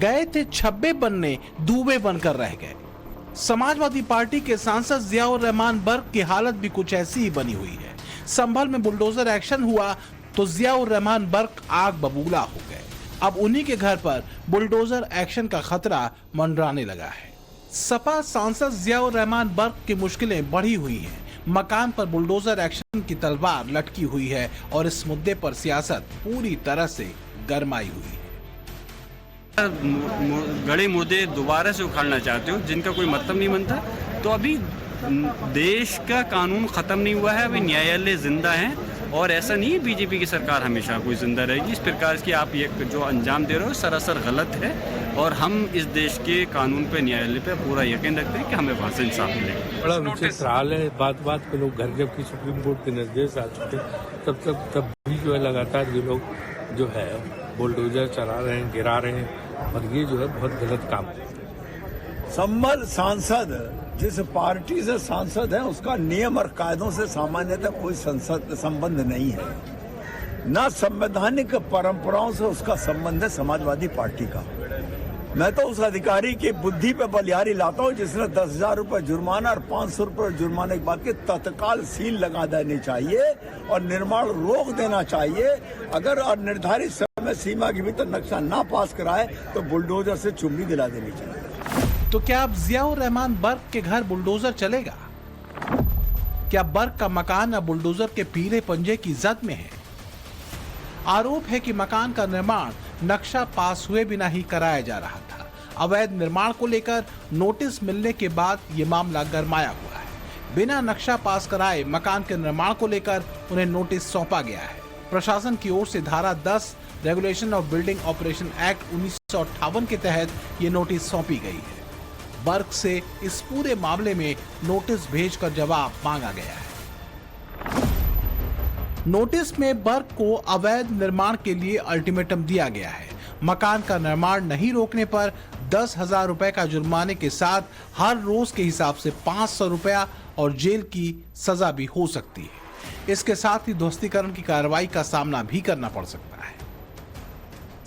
गए थे छब्बे बनने, दूबे बनकर रह गए। समाजवादी पार्टी के सांसद जियाउर रहमान बर्क की हालत भी कुछ ऐसी ही बनी हुई है। संभल में बुलडोजर एक्शन हुआ तो जियाउर रहमान बर्क आग बबूला हो गए। अब उन्हीं के घर पर बुलडोजर एक्शन का खतरा मंडराने लगा है। सपा सांसद जियाउर रहमान बर्क की मुश्किलें बढ़ी हुई हैं। मकान पर बुलडोजर एक्शन की तलवार लटकी हुई है और इस मुद्दे पर सियासत पूरी तरह से गरमाई हुई है। गड़े मुद्दे दोबारा से उखाड़ना चाहते हो जिनका कोई मतलब नहीं बनता। तो अभी देश का कानून खत्म नहीं हुआ है, अभी न्यायालय जिंदा है और ऐसा नहीं है बीजेपी की सरकार हमेशा कोई जिंदा रहेगी। इस प्रकार की आप ये जो अंजाम दे रहे हो सरासर गलत है और हम इस देश के कानून पे, न्यायालय पे पूरा यकीन रखते हैं कि हमें वहाँ से इंसाफ मिलेगा। बड़ा विचित्र हाल है। बात बात पे लोग घर जबकि सुप्रीम कोर्ट के निर्देश आ चुके तब भी जो है लगातार ये लोग जो है बुलडोजर चला रहे हैं, गिरा रहे हैं और ये जो है बहुत गलत काम है। संभल सांसद जिस पार्टी से सांसद है उसका नियम और कायदों से सामान्यतः कोई संबंध नहीं है, न संवैधानिक परंपराओं से उसका संबंध है समाजवादी पार्टी का। मैं तो उस अधिकारी की बुद्धि पे बलिहारी लाता हूं जिसने 10,000 रुपए जुर्माना और 500 रुपए जुर्माने के बाद के तत्काल सील लगा देनी चाहिए और निर्माण रोक देना चाहिए। अगर निर्धारित समय सीमा के भीतर नक्शा ना पास कराए तो बुलडोजर से चुम्बी दिला देनी चाहिए। तो क्या अब जियाउर रहमान बर्क के घर बुलडोजर चलेगा? क्या बर्क का मकान अब बुलडोजर के पीले पंजे की जद में है? आरोप है कि मकान का निर्माण नक्शा पास हुए बिना ही कराया जा रहा था। अवैध निर्माण को लेकर नोटिस मिलने के बाद ये मामला गरमाया हुआ है। बिना नक्शा पास कराए मकान के निर्माण को लेकर उन्हें नोटिस सौंपा गया है। प्रशासन की ओर से धारा 10 regulation of building operation act 1958 के तहत ये नोटिस सौंपी गई है। बर्क से इस पूरे मामले में नोटिस भेजकर जवाब मांगा गया है। नोटिस में बर्क को अवैध निर्माण के लिए अल्टीमेटम दिया गया है। मकान का निर्माण नहीं रोकने पर 10,000 रुपए का जुर्माने के साथ हर रोज के हिसाब से 500 रुपया और जेल की सजा भी हो सकती है। इसके साथ ही ध्वस्तीकरण की कार्रवाई का सामना भी करना पड़ सकता है।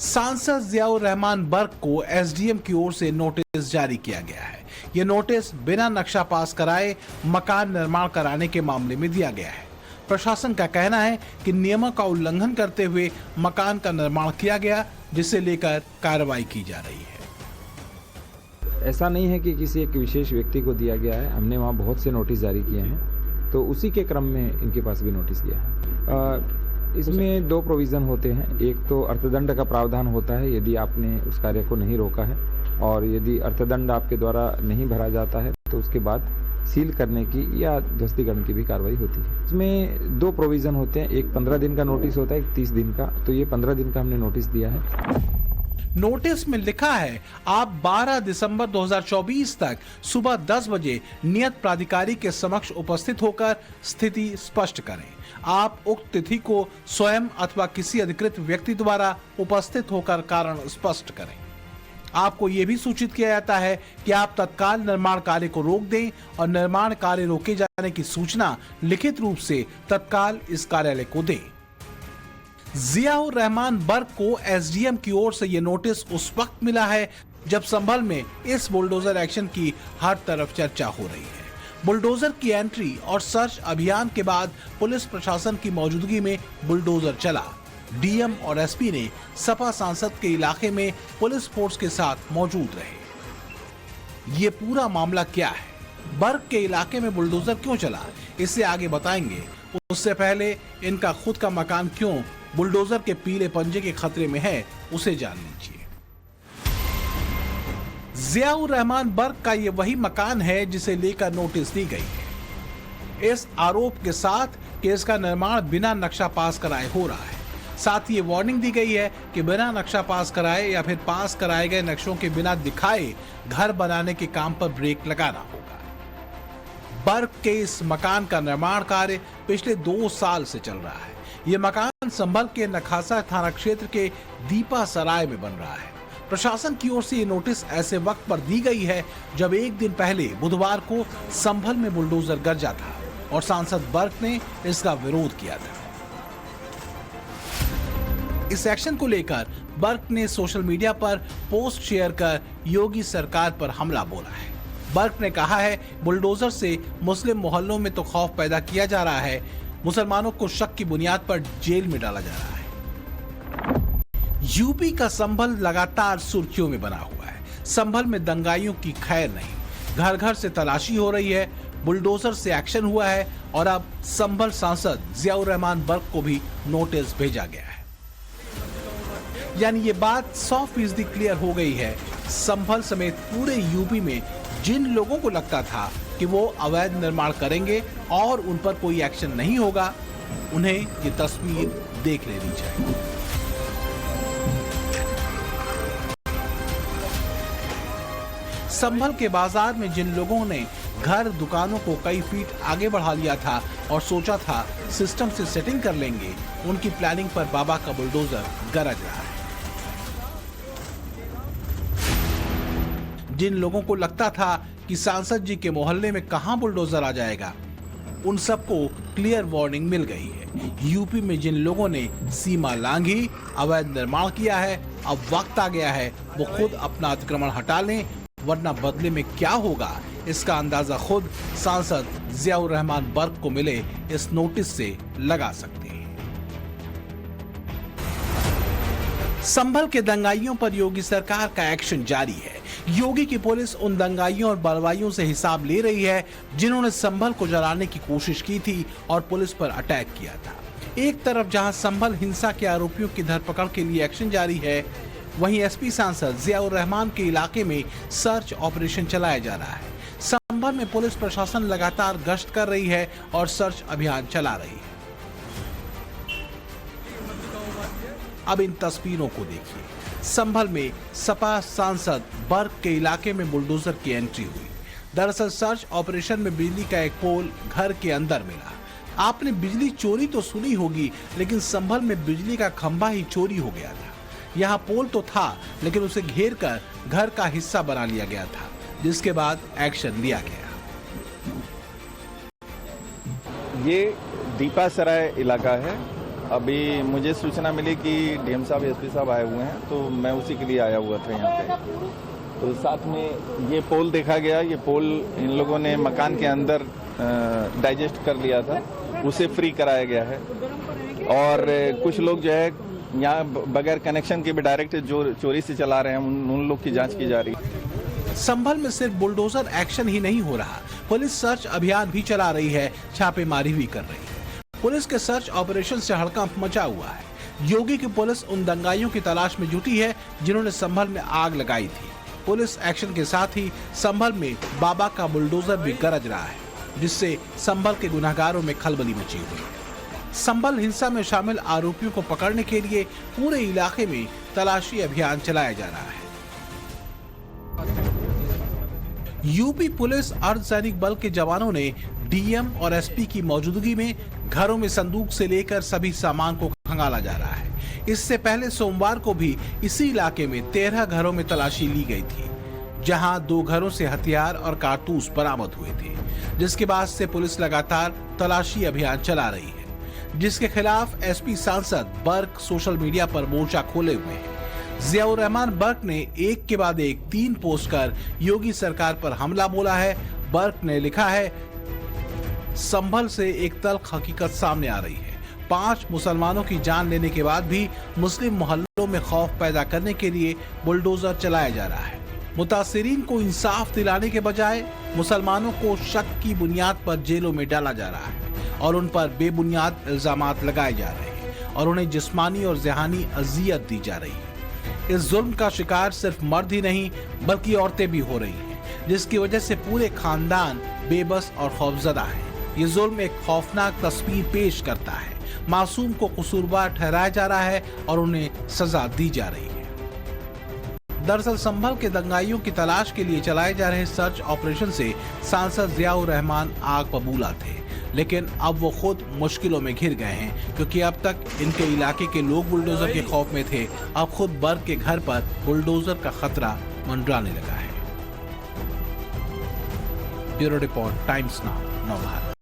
सांसद जियाउर रहमान बर्क को एसडीएम की ओर से नोटिस जारी किया गया है। यह नोटिस बिना नक्शा पास कराए मकान निर्माण कराने के मामले में दिया गया है। प्रशासन का कहना है कि नियमों का उल्लंघन करते हुए मकान का निर्माण किया गया, जिसे लेकर कार्रवाई की जा रही है। ऐसा नहीं है कि किसी एक विशेष व्यक्ति को दिया गया है। हमने वहाँ बहुत से नोटिस जारी किए हैं, तो उसी के क्रम में इनके पास भी नोटिस गया है। इसमें 2 प्रोविज़न होते हैं। एक तो अर्थदंड का प्रावधान होता है यदि आपने उस कार्य को नहीं रोका है, और यदि अर्थदंड आपके द्वारा नहीं भरा जाता है तो उसके बाद सील करने की या ध्वस्तीकरण की भी कार्रवाई होती है। इसमें 2 प्रोविज़न होते हैं, एक 15 दिन का नोटिस होता है, एक 30 दिन का। तो ये 15 दिन का हमने नोटिस दिया है। नोटिस में लिखा है आप 12 दिसंबर 2024 तक सुबह 10 बजे नियत प्राधिकारी के समक्ष उपस्थित होकर स्थिति स्पष्ट करें। आप उक्त तिथि को स्वयं अथवा किसी अधिकृत व्यक्ति द्वारा उपस्थित होकर कारण स्पष्ट करें। आपको यह भी सूचित किया जाता है कि आप तत्काल निर्माण कार्य को रोक दें और निर्माण कार्य रोके जाने की सूचना लिखित रूप से तत्काल इस कार्यालय को दें। जियाउर रहमान बर्क को एसडीएम की ओर से यह नोटिस उस वक्त मिला है जब संभल में इस बुलडोजर एक्शन की हर तरफ चर्चा हो रही है। बुलडोजर की एंट्री और सर्च अभियान के बाद पुलिस प्रशासन की मौजूदगी में बुलडोजर चला। डीएम और एसपी ने सपा सांसद के इलाके में पुलिस फोर्स के साथ मौजूद रहे। ये पूरा मामला क्या है, बर्क के इलाके में बुलडोजर क्यों चला, इसे आगे बताएंगे। उससे पहले इनका खुद का मकान क्यों बुलडोजर के पीले पंजे के खतरे में है, उसे जान लीजिए। जियाउर रहमान बर्क का ये वही मकान है जिसे लेकर नोटिस दी गई है, इस आरोप के साथ कि इसका निर्माण बिना नक्शा पास कराए हो रहा है। साथ ही ये वार्निंग दी गई है कि बिना नक्शा पास कराए या फिर पास कराए गए नक्शों के बिना दिखाए घर बनाने के काम पर ब्रेक लगाना होगा। बर्क के इस मकान का निर्माण कार्य पिछले 2 साल से चल रहा है। ये मकान संभल के नखासा थाना क्षेत्र के दीपा सराय में बन रहा है। प्रशासन की ओर से ये नोटिस ऐसे वक्त पर दी गई है जब एक दिन पहले बुधवार को संभल में बुलडोजर गरजा था और सांसद बर्क ने इसका विरोध किया था। इस एक्शन को लेकर बर्क ने सोशल मीडिया पर पोस्ट शेयर कर योगी सरकार पर हमला बोला है। बर्क ने कहा है, बुलडोजर से मुस्लिम मोहल्लों में तो खौफ पैदा किया जा रहा है, मुसलमानों को शक की बुनियाद पर जेल में डाला जा रहा है। यूपी का संभल लगातार सुर्खियों में बना हुआ है। संभल में दंगाइयों की खैर नहीं, घर घर से तलाशी हो रही है, बुलडोजर से एक्शन हुआ है और अब संभल सांसद जियाउर रहमान बर्क को भी नोटिस भेजा गया है। यानी ये बात 100% क्लियर हो गई है। संभल समेत पूरे यूपी में जिन लोगों को लगता था कि वो अवैध निर्माण करेंगे और उन पर कोई एक्शन नहीं होगा, उन्हें ये तस्वीर देख लेनी चाहिए। संभल के बाजार में जिन लोगों ने घर दुकानों को कई फीट आगे बढ़ा लिया था और सोचा था सिस्टम से सेटिंग कर लेंगे, उनकी प्लानिंग पर बाबा का बुलडोजर गरज रहा है। जिन लोगों को लगता था कि सांसद जी के मोहल्ले में कहां बुलडोजर आ जाएगा, उन सबको क्लियर वार्निंग मिल गई है। यूपी में जिन लोगों ने सीमा लांघी, अवैध निर्माण किया है, अब वक्त आ गया है वो खुद अपना अतिक्रमण हटा लें, वरना बदले में क्या होगा इसका अंदाजा खुद सांसद जियाउर रहमान बर्क को मिले इस नोटिस से लगा सकते हैं। संभल के दंगाइयों पर योगी सरकार का एक्शन जारी है। योगी की पुलिस उन दंगाइयों और बलवाइयों से हिसाब ले रही है जिन्होंने संभल को जलाने की कोशिश की थी और पुलिस पर अटैक किया था। एक तरफ जहां संभल हिंसा के आरोपियों की धरपकड़ के लिए एक्शन जारी है, वहीं एसपी सांसद जियाउर रहमान के इलाके में सर्च ऑपरेशन चलाया जा रहा है। संभल में पुलिस प्रशासन लगातार गश्त कर रही है और सर्च अभियान चला रही है। अब इन तस्वीरों को देखिए। संभल में सपा सांसद बर्क के इलाके में बुलडोजर की एंट्री हुई। दरअसल सर्च ऑपरेशन में बिजली का एक पोल घर के अंदर मिला। आपने बिजली चोरी तो सुनी होगी, लेकिन संभल में बिजली का खंभा ही चोरी हो गया था। यहाँ पोल तो था, लेकिन उसे घेर कर घर का हिस्सा बना लिया गया था, जिसके बाद एक्शन लिया गया। ये दीपासराय इलाका है। अभी मुझे सूचना मिली कि डीएम साहब एसपी साहब आए हुए हैं, तो मैं उसी के लिए आया हुआ था यहाँ पे। तो साथ में ये पोल देखा गया। ये पोल इन लोगों ने मकान के अंदर डाइजेस्ट कर लिया था, उसे फ्री कराया गया है। और कुछ लोग जो है यहाँ बगैर कनेक्शन के भी डायरेक्ट जो चोरी से चला रहे हैं, उन लोग की जांच की जा रही है। संभल में सिर्फ बुलडोजर एक्शन ही नहीं हो रहा, पुलिस सर्च अभियान भी चला रही है, छापेमारी भी कर रही है। पुलिस के सर्च ऑपरेशन से हड़कंप मचा हुआ है। योगी की पुलिस उन दंगाइयों की तलाश में जुटी है जिन्होंने संभल में आग लगाई थी। पुलिस एक्शन के साथ ही संभल में बाबा का बुलडोजर भी गरज रहा है, जिससे संभल के गुनहगारों में खलबली मची हुई है। संभल हिंसा में शामिल आरोपियों को पकड़ने के लिए पूरे इलाके में तलाशी अभियान चलाया जा रहा है। यूपी पुलिस अर्धसैनिक बल के जवानों ने डीएम और एसपी की मौजूदगी में घरों में संदूक से लेकर सभी सामान को खंगाला जा रहा है। इससे पहले सोमवार को भी इसी इलाके में 13 घरों में तलाशी ली गई थी, जहां 2 घरों से हथियार और कारतूस बरामद हुए थे, जिसके बाद से पुलिस लगातार तलाशी अभियान चला रही है, जिसके खिलाफ एसपी सांसद बर्क सोशल मीडिया पर मोर्चा खोले हुए हैं। जियाउर रहमान बर्क ने एक के बाद एक 3 पोस्ट कर योगी सरकार पर हमला बोला है। बर्क ने लिखा है, संभल से एक तल्ख हकीकत सामने आ रही है। 5 मुसलमानों की जान लेने के बाद भी मुस्लिम मोहल्लों में खौफ पैदा करने के लिए बुलडोजर चलाया जा रहा है। मुतासिरीन को इंसाफ दिलाने के बजाय मुसलमानों को शक की बुनियाद पर जेलों में डाला जा रहा है और उन पर बेबुनियाद इल्जामात लगाए जा रहे हैं और उन्हें जिस्मानी और ज़हनी अजियत दी जा रही है। इस जुल्म का शिकार सिर्फ मर्द ही नहीं बल्कि औरतें भी हो रही हैं, जिसकी वजह से पूरे खानदान बेबस और खौफजदा हैं। ये जुल्म एक खौफनाक तस्वीर पेश करता है। मासूम को कसूरवार ठहराया जा रहा है और उन्हें सजा दी जा रही है। दरअसल संभल के दंगाइयों की तलाश के लिए चलाए जा रहे सर्च ऑपरेशन से सांसद जियाउर रहमान आग बबूला थे, लेकिन अब वो खुद मुश्किलों में घिर गए हैं, क्योंकि अब तक इनके इलाके के लोग बुलडोजर के खौफ में थे। अब खुद बर्क के घर पर बुलडोजर का खतरा मंडराने लगा है। Bureau report, times now, Navbharat.